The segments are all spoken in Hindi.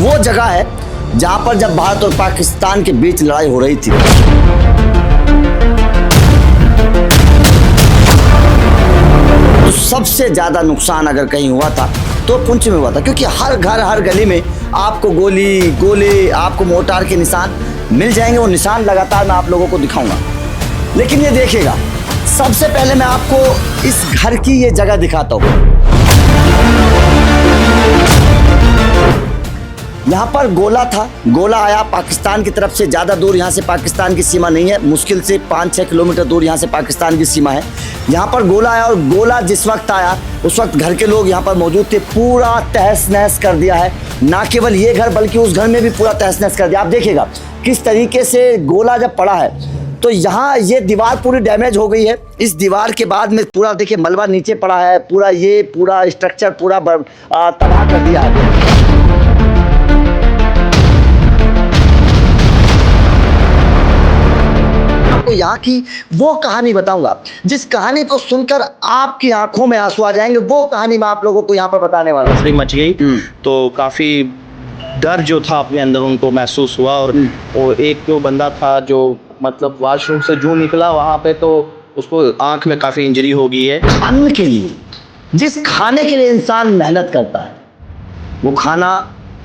वो जगह है जहां पर जब भारत और पाकिस्तान के बीच लड़ाई हो रही थी, तो सबसे ज्यादा नुकसान अगर कहीं हुआ था तो पुंछ में हुआ था, क्योंकि हर घर हर गली में आपको गोली गोले, आपको मोर्टार के निशान मिल जाएंगे। वो निशान लगातार मैं आप लोगों को दिखाऊंगा, लेकिन ये देखिएगा, सबसे पहले मैं आपको इस घर की ये जगह दिखाता हूँ। यहाँ पर गोला था, गोला आया पाकिस्तान की तरफ से। ज़्यादा दूर यहाँ से पाकिस्तान की सीमा नहीं है, मुश्किल से 5-6 किलोमीटर दूर यहाँ से पाकिस्तान की सीमा है। यहाँ पर गोला आया और गोला जिस वक्त आया उस वक्त घर के लोग यहाँ पर मौजूद थे, पूरा तहस नहस कर दिया है। ना केवल ये घर बल्कि उस घर में भी पूरा तहस नहस कर दिया। आप देखिएगा किस तरीके से गोला जब पड़ा है तो यहाँ ये दीवार पूरी डैमेज हो गई है। इस दीवार के बाद में पूरा देखिए मलबा नीचे पड़ा है, पूरा ये पूरा स्ट्रक्चर पूरा तबाह कर दिया है। आपको यहाँ की वो कहानी बताऊंगा जिस कहानी को सुनकर आपकी आंखों में आंसू आ जाएंगे। वो कहानी मैं आप लोगों को यहाँ पर बताने वाला हूँ। मच गई तो काफी डर जो था अपने अंदर उनको महसूस हुआ। और वो एक जो बंदा था जो मतलब वॉशरूम से जो निकला वहां पे, तो उसको आंख में काफी इंजरी हो गई है। अन्न के लिए, जिस खाने के लिए इंसान मेहनत करता है, वो खाना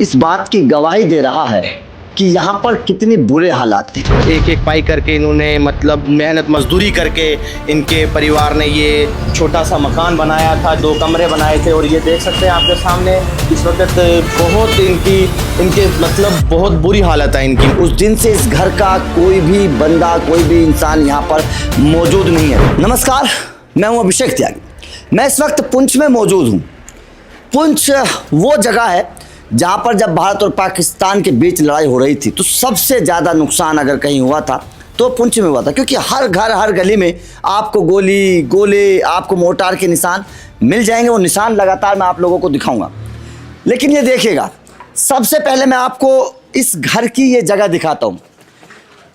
इस बात की गवाही दे रहा है कि यहाँ पर कितने बुरे हालात थे। एक एक पाई करके इन्होंने मतलब मेहनत मजदूरी करके इनके परिवार ने ये छोटा सा मकान बनाया था, 2 कमरे बनाए थे। और ये देख सकते हैं आपके सामने इस वक्त बहुत इनके मतलब बहुत बुरी हालत है इनकी। उस दिन से इस घर का कोई भी बंदा, कोई भी इंसान यहाँ पर मौजूद नहीं है। नमस्कार, मैं हूँ अभिषेक त्यागी। मैं इस वक्त पुंछ में मौजूद हूँ। पुंछ वो जगह है जहाँ पर जब भारत और पाकिस्तान के बीच लड़ाई हो रही थी तो सबसे ज़्यादा नुकसान अगर कहीं हुआ था तो पुंछ में हुआ था, क्योंकि हर घर हर गली में आपको गोली गोले, आपको मोर्टार के निशान मिल जाएंगे। वो निशान लगातार मैं आप लोगों को दिखाऊंगा, लेकिन ये देखिएगा, सबसे पहले मैं आपको इस घर की ये जगह दिखाता हूँ।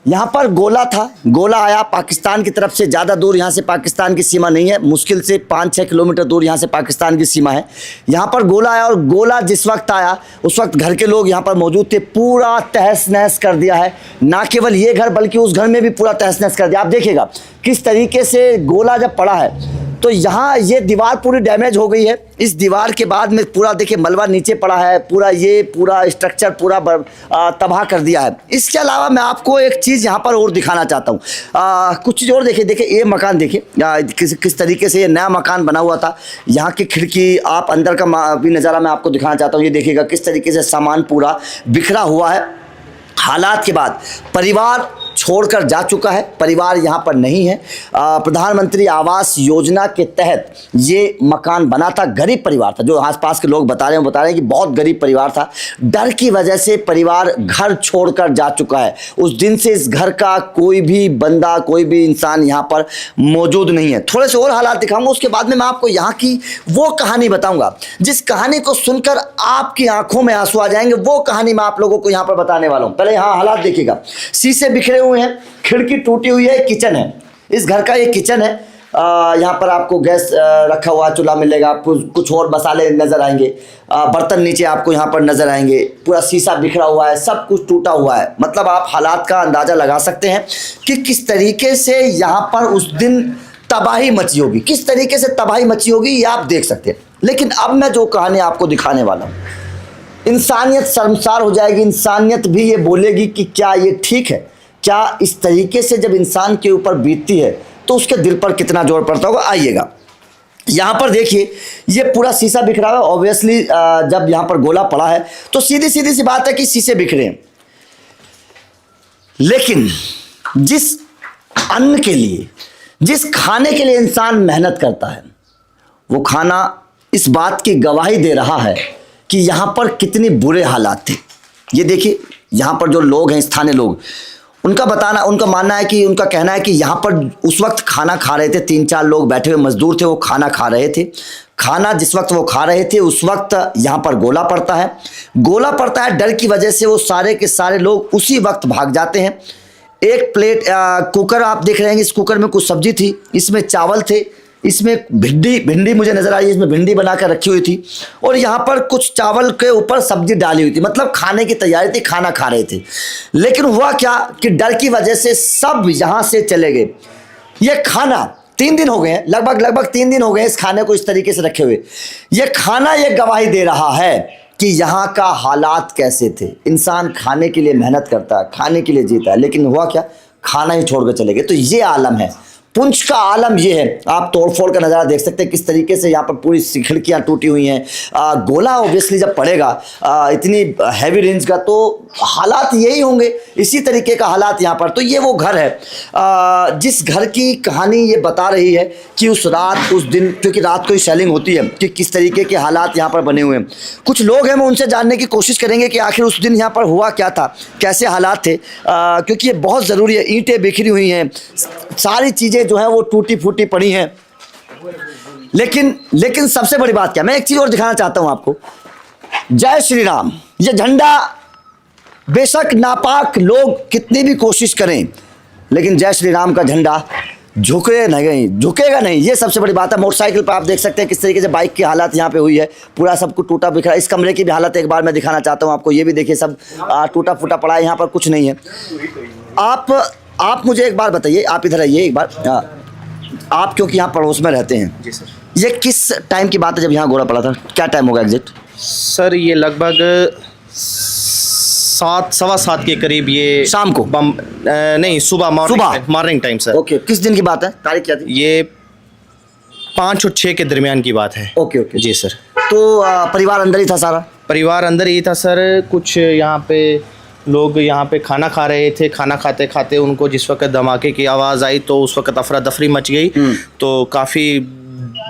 यहाँ पर गोला था, गोला आया पाकिस्तान की तरफ से। ज़्यादा दूर यहाँ से पाकिस्तान की सीमा नहीं है, मुश्किल से 5-6 किलोमीटर दूर यहाँ से पाकिस्तान की सीमा है। यहाँ पर गोला आया और गोला जिस वक्त आया उस वक्त घर के लोग यहाँ पर मौजूद थे, पूरा तहस नहस कर दिया है। ना केवल ये घर बल्कि उस घर में भी पूरा तहस नहस कर दिया। आप देखिएगा किस तरीके से गोला जब पड़ा है तो यहाँ ये दीवार पूरी डैमेज हो गई है। इस दीवार के बाद में पूरा देखिए मलबा नीचे पड़ा है, पूरा ये पूरा स्ट्रक्चर पूरा तबाह कर दिया है। इसके अलावा मैं आपको एक चीज़ यहाँ पर और दिखाना चाहता हूँ, कुछ चीज़ और देखिए ये मकान देखिए किस तरीके से ये नया मकान बना हुआ था। यहाँ की खिड़की, आप अंदर का भी नज़ारा मैं आपको दिखाना चाहता हूँ। ये देखिएगा किस तरीके से सामान पूरा बिखरा हुआ है। हालात के बाद परिवार छोड़कर जा चुका है, परिवार यहाँ पर नहीं है। प्रधानमंत्री आवास योजना के तहत ये मकान बना था। गरीब परिवार था, जो आसपास के लोग बता रहे हैं कि बहुत गरीब परिवार था। डर की वजह से परिवार घर छोड़कर जा चुका है। उस दिन से इस घर का कोई भी बंदा, कोई भी इंसान यहाँ पर मौजूद नहीं है। थोड़े से और हालात दिखाऊंगा, उसके बाद में मैं आपको यहाँ की वो कहानी बताऊंगा जिस कहानी को सुनकर आपकी आंखों में आंसू आ जाएंगे। वो कहानी मैं आप लोगों को यहाँ पर बताने वाला हूँ। पहले यहाँ हालात देखिएगा, शीशे बिखरे हुए हैं, खिड़की टूटी हुई है, किचन है। इस घर का ये किचन है। यहाँ पर आपको गैस रखा हुआ चूल्हा मिलेगा, कुछ और मसाले नजर आएंगे, बर्तन नीचे आपको यहाँ पर नजर आएंगे। पूरा शीशा बिखरा हुआ है, सब कुछ टूटा हुआ है। मतलब आप हालात का अंदाजा लगा सकते हैं कि किस तरीके से यहाँ पर उस दिन तबाही मची होगी, किस तरीके से तबाही मची होगी, ये आप देख सकते हैं। लेकिन अब मैं जो कहानी आपको दिखाने वाला हूँ, इंसानियत शर्मसार हो जाएगी। इंसानियत भी ये बोलेगी कि क्या ये ठीक है, क्या इस तरीके से जब इंसान के ऊपर बीतती है तो उसके दिल पर कितना जोर पड़ता होगा। आइएगा, यहाँ पर देखिए ये पूरा शीशा बिखरा हुआ है। ऑब्वियसली जब यहाँ पर गोला पड़ा है तो सीधी सी बात है कि शीशे बिखरे हैं। लेकिन जिस अन्न के लिए, जिस खाने के लिए इंसान मेहनत करता है, वो खाना इस बात की गवाही दे रहा है कि यहाँ पर कितने बुरे हालात थे। ये देखिए यहाँ पर जो लोग हैं, स्थानीय लोग, उनका मानना है कि, उनका कहना है कि यहाँ पर उस वक्त खाना खा रहे थे, 3-4 लोग बैठे हुए मजदूर थे, वो खाना खा रहे थे। खाना जिस वक्त वो खा रहे थे उस वक्त यहाँ पर गोला पड़ता है। गोला पड़ता है, डर की वजह से वो सारे के सारे लोग उसी वक्त भाग जाते हैं। एक प्लेट कुकर आप देख रहे हैं, इस कुकर में कुछ सब्जी थी, इसमें चावल थे, इसमें भिंडी मुझे नजर आई, इसमें भिंडी बनाकर रखी हुई थी और यहाँ पर कुछ चावल के ऊपर सब्जी डाली हुई थी, मतलब खाने की तैयारी थी, खाना खा रहे थे। लेकिन हुआ क्या कि डर की वजह से सब यहाँ से चले गए। ये खाना 3 दिन हो गए हैं, लगभग 3 दिन हो गए इस खाने को इस तरीके से रखे हुए। ये खाना ये गवाही दे रहा है कि यहाँ का हालात कैसे थे। इंसान खाने के लिए मेहनत करता है, खाने के लिए जीता है, लेकिन हुआ क्या, खाना ही छोड़ कर चले गए। तो ये आलम है, पुंछ का आलम ये है। आप तोड़फोड़ का नज़ारा देख सकते हैं किस तरीके से यहाँ पर पूरी खिड़कियाँ टूटी हुई हैं। गोला ऑब्वियसली जब पड़ेगा इतनी हैवी रेंज का, तो हालात यही होंगे, इसी तरीके का हालात यहाँ पर। तो ये वो घर है जिस घर की कहानी ये बता रही है कि उस रात, उस दिन, क्योंकि रात को ही सेलिंग होती है, कि किस तरीके के हालात यहाँ पर बने हुए हैं। कुछ लोग हैं, मैं उनसे जानने की कोशिश करेंगे कि आखिर उस दिन यहाँ पर हुआ क्या था, कैसे हालात थे, क्योंकि ये बहुत ज़रूरी है। ईंटें बिखरी हुई हैं, सारी चीज़ें जो है वो टूटी फूटी पड़ी हैं। लेकिन सबसे बड़ी बात क्या, मैं एक चीज़ और दिखाना चाहता हूँ आपको। जय श्री राम, ये झंडा बेशक नापाक लोग कितनी भी कोशिश करें, लेकिन जय श्री राम का झंडा झुकेगा नहीं। ये सबसे बड़ी बात है। मोटरसाइकिल पर आप देख सकते हैं किस तरीके से बाइक की हालत यहाँ पे हुई है, पूरा सब कुछ टूटा बिखरा। इस कमरे की भी हालत एक बार मैं दिखाना चाहता हूँ आपको। ये भी देखिए, सब टूटा फूटा पड़ा है, यहाँ पर कुछ नहीं है। आप मुझे एक बार बताइए, आप इधर आइए एक बार। आप क्योंकि यहाँ पड़ोस में रहते हैं जी सर, ये किस टाइम की बात है जब यहाँ गोला पड़ा था? क्या टाइम होगा एग्जैक्ट? सर ये लगभग 7, सवा 7 के करीब, ये शाम को? नहीं, सुबह मॉर्निंग टाइम सर। ओके, किस दिन की बात है, तारीख क्या थी? ये 5 और 6 के दरमियान की बात है। ओके जी सर। तो परिवार अंदर ही था सारा? परिवार अंदर ही था सर। कुछ यहाँ पे लोग यहाँ पे खाना खा रहे थे, खाना खाते खाते उनको जिस वक्त धमाके की आवाज़ आई तो उस वक्त अफरा तफरी मच गई। तो काफ़ी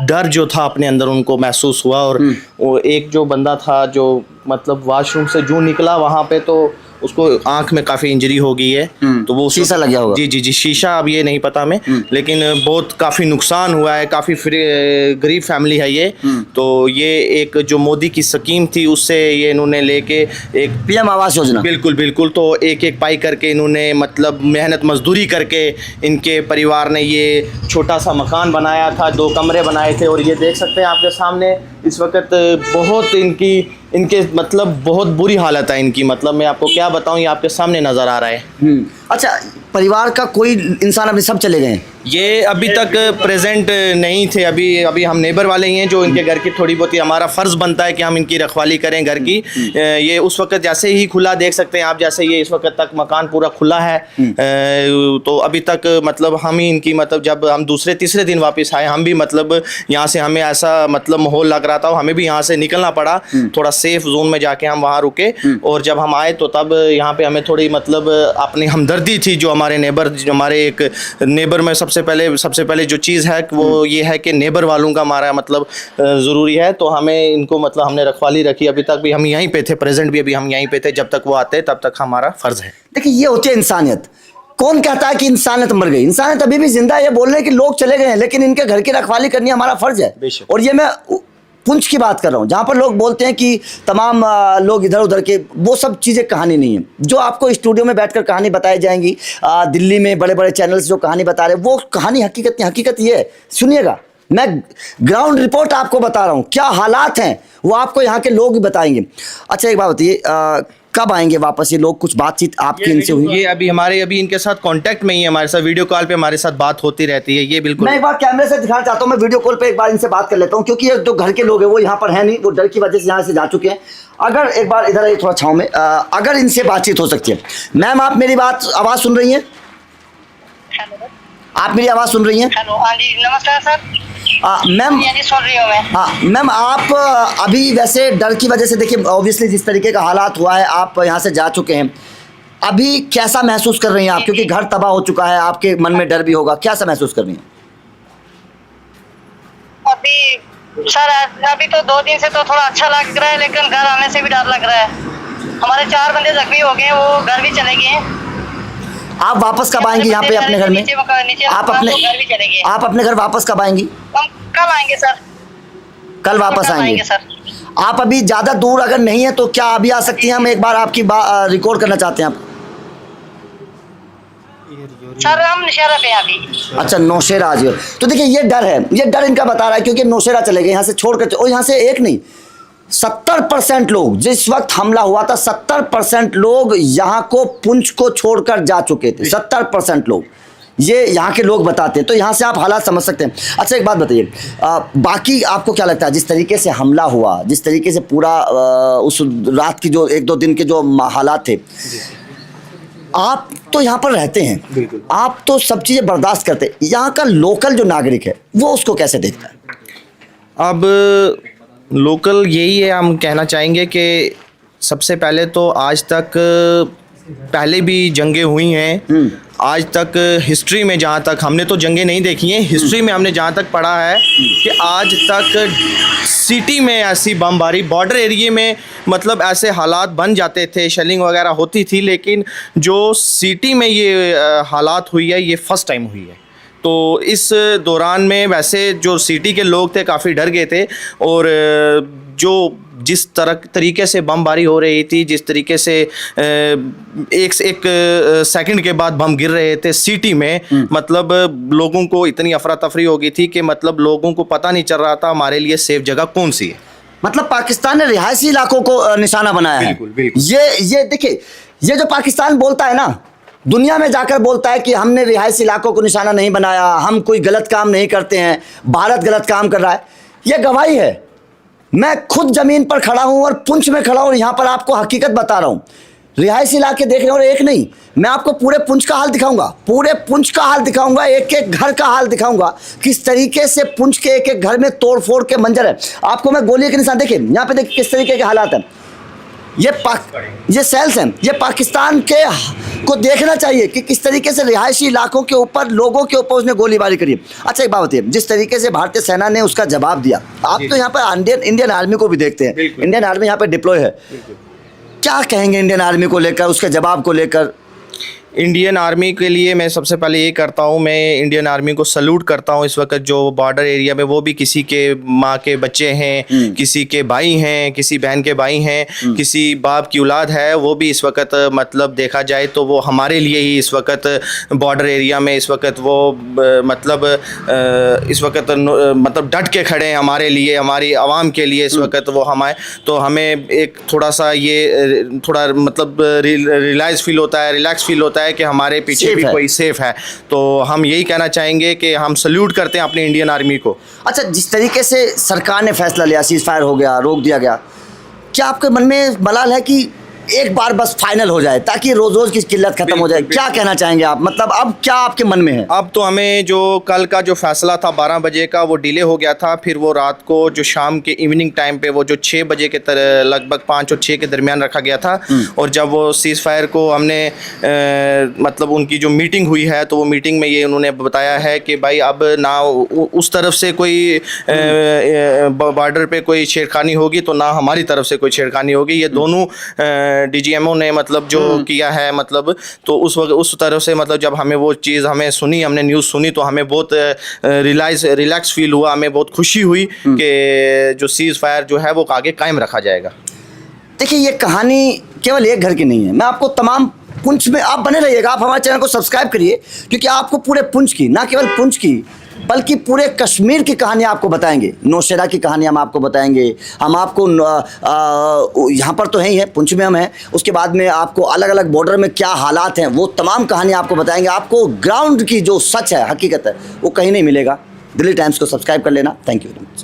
डर जो था अपने अंदर उनको महसूस हुआ। और वो एक जो बंदा था जो मतलब वॉशरूम से जो निकला वहाँ पे, तो उसको आंख में काफ़ी इंजरी हो गई है। तो वो शीशा लग गया होगा? जी, शीशा अब ये नहीं पता हमें, लेकिन बहुत काफ़ी नुकसान हुआ है। काफ़ी गरीब फैमिली है ये। तो ये एक जो मोदी की स्कीम थी उससे ये इन्होंने लेके एक पीएम आवास योजना, बिल्कुल, तो एक पाई करके इन्होंने मतलब मेहनत मजदूरी करके इनके परिवार ने ये छोटा सा मकान बनाया था, 2 कमरे बनाए थे। और ये देख सकते हैं आपके सामने इस वक्त बहुत इनके मतलब बहुत बुरी हालत है इनकी। मतलब मैं आपको क्या बताऊं, ये आपके सामने नज़र आ रहा है। अच्छा, परिवार का कोई इंसान अभी सब चले गए हैं? ये अभी तक प्रेजेंट नहीं थे। अभी हम नेबर वाले ही हैं जो इनके घर की थोड़ी बहुत ही हमारा फ़र्ज़ बनता है कि हम इनकी रखवाली करें घर की। ये उस वक्त जैसे ही खुला, देख सकते हैं आप, जैसे ये इस वक्त तक मकान पूरा खुला है। तो अभी तक मतलब हम ही इनकी, मतलब जब हम दूसरे तीसरे दिन वापस आए, हम भी मतलब यहाँ से हमें ऐसा मतलब माहौल लग रहा था, हमें भी यहाँ से निकलना पड़ा। थोड़ा सेफ जोन में जाके हम वहाँ रुके। और जब हम आए तो तब यहाँ पे हमें थोड़ी मतलब अपनी हमदर्दी थी। जो हमारे नेबर, जो हमारे एक नेबर में सबसे पहले जो चीज़ है वो ये है कि नेबर वालों का हमारा मतलब ज़रूरी है। तो हमें इनको मतलब हमने रखवाली रखी। अभी तक भी हम यहीं पे थे, प्रेजेंट भी अभी हम यहीं पे थे। जब तक वो आते तब तक हमारा फ़र्ज़ है। देखिए, ये होती है इंसानियत। कौन कहता है कि इंसानियत मर गई? इंसानियत अभी भी जिंदा है। ये बोल रहे हैं कि लोग चले गए हैं, लेकिन इनके घर की रखवाली करनी हमारा फ़र्ज़ है। और ये मैं पुंछ की बात कर रहा हूँ, जहाँ पर लोग बोलते हैं कि तमाम लोग इधर उधर के, वो सब चीज़ें कहानी नहीं है। जो आपको स्टूडियो में बैठकर कहानी बताई जाएंगी, दिल्ली में बड़े बड़े चैनल्स जो कहानी बता रहे हैं, वो कहानी हकीकत ये है। सुनिएगा, मैं ग्राउंड रिपोर्ट आपको बता रहा हूँ, क्या हालात हैं वो आपको यहाँ के लोग भी बताएंगे। अच्छा, एक बात बताइए, कब आएंगे वापस ये लोग? कुछ बातचीत आपकी इनसे हुई? ये अभी इनके साथ कांटेक्ट में ही है, हमारे साथ वीडियो कॉल पे हमारे साथ बात होती रहती है। ये बिल्कुल, मैं एक बार कैमरे से दिखाना चाहता हूँ, मैं वीडियो कॉल पे एक बार इनसे बात कर लेता हूँ, क्योंकि ये जो घर के लोग हैं वो यहाँ पर है नहीं, वो डर की वजह से यहाँ से जा चुके हैं। अगर एक बार इधर आइए थोड़ा छाँव में, अगर इनसे बातचीत हो सकती है। मैम, आप मेरी आवाज़ सुन रही हैं? आप मेरी आवाज़ सुन रही हैं? हेलो, हाँ जी, नमस्कार सर। मैम, सुन रही हूँ मैं। हाँ मैम, आप अभी वैसे डर की वजह से, देखिए ऑब्वियसली जिस तरीके का हालात हुआ है, आप यहाँ से जा चुके हैं, अभी कैसा महसूस कर रही हैं आप? क्योंकि घर तबाह हो चुका है, आपके मन में डर भी होगा, कैसा महसूस कर रही हैं? अभी सर, अभी तो 2 दिन से तो थोड़ा अच्छा लग रहा है, लेकिन घर आने से भी डर लग रहा है। हमारे 4 बंदे जख्मी हो गए, वो घर भी चले गए हैं। आप वापस कब आएंगी यहाँ पे अपने घर में? आप अपने घर वापस कब आएंगी? हम कल आएंगे सर। कल वापस आएंगे सर। आप अभी ज़्यादा दूर अगर नहीं है तो क्या अभी आ सकती हैं? हम एक बार आपकी रिकॉर्ड करना चाहते हैं आप। सर हम नौशहरा पे हैं अभी। अच्छा, नौशेरा आज हो। तो देखिए ये डर इनका बता रहा है, क्योंकि नौशेरा चले गए यहाँ से छोड़कर, और यहाँ से एक नहीं 70% लोग, जिस वक्त हमला हुआ था 70% लोग यहाँ को पुंछ को छोड़कर जा चुके थे। 70% लोग, ये यहाँ के लोग बताते हैं। तो यहाँ से आप हालात समझ सकते हैं। अच्छा एक बात बताइए, बाकी आपको क्या लगता है जिस तरीके से हमला हुआ, जिस तरीके से पूरा उस रात की जो 1-2 दिन के जो हालात थे, आप तो यहाँ पर रहते हैं, आप तो सब चीज़ें बर्दाश्त करते हैं, यहाँ का लोकल जो नागरिक है वो उसको कैसे देखता है? अब लोकल यही है, हम कहना चाहेंगे कि सबसे पहले तो आज तक पहले भी जंगें हुई हैं, आज तक हिस्ट्री में जहाँ तक हमने तो जंगें नहीं देखी हैं, हिस्ट्री में हमने जहाँ तक पढ़ा है कि आज तक सिटी में ऐसी बमबारी, बॉर्डर एरिया में मतलब ऐसे हालात बन जाते थे, शेलिंग वगैरह होती थी, लेकिन जो सिटी में ये हालात हुई है ये फर्स्ट टाइम हुई है। तो इस दौरान में वैसे जो सिटी के लोग थे काफ़ी डर गए थे, और जो जिस तरीके से बमबारी हो रही थी, जिस तरीके से एक सेकंड के बाद बम गिर रहे थे सिटी में, मतलब लोगों को इतनी अफरा तफरी हो गई थी कि मतलब लोगों को पता नहीं चल रहा था हमारे लिए सेफ जगह कौन सी है। मतलब पाकिस्तान ने रिहायशी इलाकों को निशाना बनाया है। बिल्कुल। ये देखिए, ये जो पाकिस्तान बोलता है ना, दुनिया में जाकर बोलता है कि हमने रिहायशी इलाकों को निशाना नहीं बनाया, हम कोई गलत काम नहीं करते हैं, भारत गलत काम कर रहा है, ये गवाही है। मैं खुद जमीन पर खड़ा हूं और पुंछ में खड़ा हूं, यहां पर आपको हकीकत बता रहा हूं। रिहायशी इलाके देख रहे हो, और एक नहीं, मैं आपको पूरे पुंछ का हाल दिखाऊंगा, पूरे पुंछ का हाल दिखाऊंगा, एक एक घर का हाल दिखाऊंगा, किस तरीके से पुंछ के एक एक घर में तोड़ फोड़ के मंजर है। आपको मैं गोली के निशान, देखिए यहाँ पे देखिए किस तरीके के हालात हैं, ये सेल्स हैं, ये पाकिस्तान के को देखना चाहिए कि किस तरीके से रिहायशी इलाकों के ऊपर, लोगों के ऊपर उसने गोलीबारी करी। अच्छा एक बात बताइए, जिस तरीके से भारतीय सेना ने उसका जवाब दिया, आप तो यहाँ पर इंडियन आर्मी को भी देखते हैं, इंडियन आर्मी यहाँ पे डिप्लॉय है, क्या कहेंगे इंडियन आर्मी को लेकर, उसके जवाब को लेकर? इंडियन आर्मी के लिए मैं सबसे पहले ये करता हूँ, मैं इंडियन आर्मी को सल्यूट करता हूँ। इस वक्त जो बॉर्डर एरिया में, वो भी किसी के माँ के बच्चे हैं, किसी के भाई हैं, किसी बहन के भाई हैं, किसी बाप की औलाद है, वो भी इस वक्त मतलब देखा जाए तो वो हमारे लिए ही इस वक्त बॉर्डर एरिया में इस वक्त वो मतलब इस वक्त मतलब डट के खड़े हैं हमारे लिए, हमारी आवाम के लिए इस वक्त वो हमारे। तो हमें एक थोड़ा सा ये थोड़ा मतलब रिलैक्स फील होता है, कि हमारे पीछे भी कोई सेफ है। तो हम यही कहना चाहेंगे कि हम सल्यूट करते हैं अपनी इंडियन आर्मी को। अच्छा, जिस तरीके से सरकार ने फैसला लिया, सीज फायर हो गया, रोक दिया गया, क्या आपके मन में मलाल है कि एक बार बस फाइनल हो जाए ताकि रोज रोज की किल्लत खत्म हो जाए? क्या कहना चाहेंगे आप, मतलब अब क्या आपके मन में है? अब तो हमें जो कल का जो फैसला था 12 बजे का, वो डिले हो गया था, फिर वो रात को जो शाम के इवनिंग टाइम पे वो जो 6 बजे के लगभग 5 और 6 के दरमियान रखा गया था। और जब वो सीज फायर को हमने मतलब उनकी जो मीटिंग हुई है, तो वो मीटिंग में ये उन्होंने बताया है कि भाई अब ना उस तरफ से कोई बॉर्डर पे कोई छेड़खानी होगी, तो ना हमारी तरफ से कोई छेड़खानी होगी। ये दोनों DGMO ने मतलब जो किया है, मतलब तो उस वक्त उस तरफ से मतलब जब हमें वो चीज़ हमें सुनी, हमने न्यूज़ सुनी, तो हमें बहुत रिलैक्स फील हुआ, हमें बहुत खुशी हुई कि जो सीज फायर जो है वो आगे कायम रखा जाएगा। देखिए, ये कहानी केवल एक घर की नहीं है। मैं आपको तमाम पुंछ में, आप बने रहिएगा, आप हमारे चैनल को सब्सक्राइब करिए, क्योंकि आपको पूरे पुंछ की, ना केवल पुंछ की बल्कि पूरे कश्मीर की कहानी आपको बताएंगे, नौशेरा की कहानी हम आपको बताएंगे। हम आपको यहाँ पर तो है ही है, पुंछ में हम हैं, उसके बाद में आपको अलग अलग बॉर्डर में क्या हालात हैं वो तमाम कहानी आपको बताएंगे। आपको ग्राउंड की जो सच है, हकीकत है, वो कहीं नहीं मिलेगा। दिल्ली टाइम्स को सब्सक्राइब कर लेना। Thank you very much.